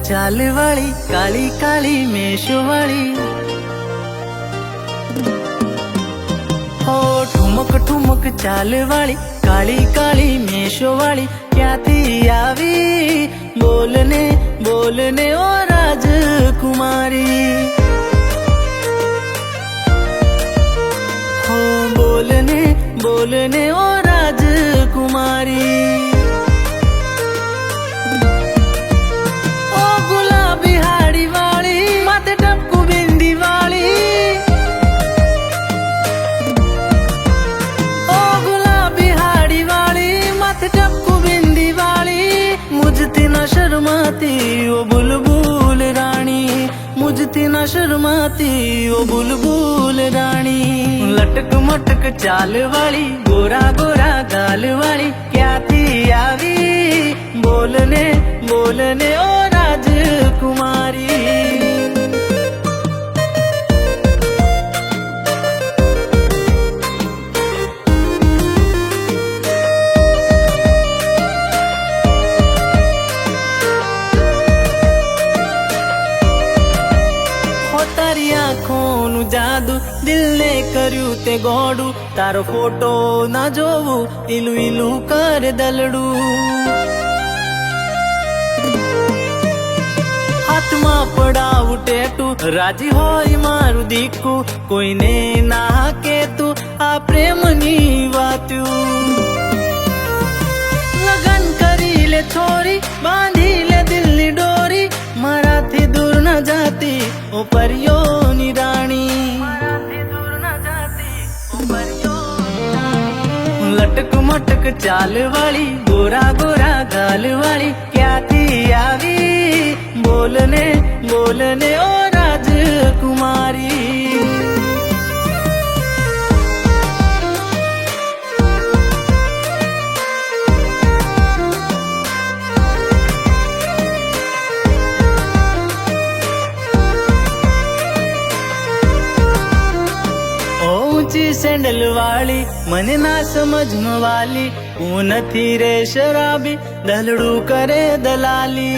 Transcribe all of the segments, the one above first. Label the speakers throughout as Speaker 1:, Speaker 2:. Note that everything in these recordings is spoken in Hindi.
Speaker 1: चाल वाली काली काली मेश वाली हो ठुमक ठुमक चाल वाली काली काली मेश वाली क्या थी आवी बोलने बोलने ओ राजकुमारी हो बोलने बोलने ओ राजकुमारी शर्माती ओ बुलबुल रानी मुझती ना शर्माती ओ बुलबुल रानी लटक मटक चाल वाली गोरा गोरा गाल वाली क्या थी आवी बोलने बोलने ओ राजकुमारी तारी आँखों जादू दिल ने कर्यु ते गोडू तारो फोटो ना जोवू इलू इलू कर दलडू हाथ में पड़ावू टेटू राजी होय मारू दीकू कोई ने ना के तू आ प्रेम नी वात्यू लगन करी ले छोरी बांधी ले दिल नी डोरी मारा थी दूर न जाती ओ परियो नी रानी लटक मटक चाल वाली गोरा गोरा गाल वाली क्या थी आवी बोलने बोलने ओ राजकुमारी ऊंची सैंडल वाली मने ना समझ वाली ऊ नथी रे शराबी दलड़ू करे दलाली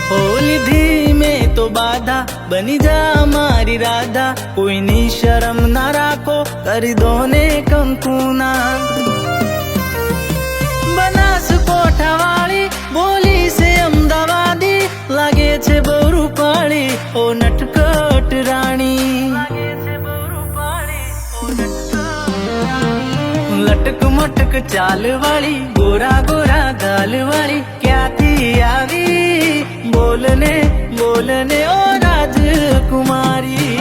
Speaker 1: होली धी में तो बाधा बनी जा मारी राधा कोई नी शर्म ना राखो कर दो ने कंकुना बनास कोठा वाली बोली से अमदावादी लागे छे बहु पाड़ी ओ नटकट रानी लटक मटक चाल वाली गोरा गोरा गाल वाली क्या थी आवी बोलने बोलने ओ राजकुमारी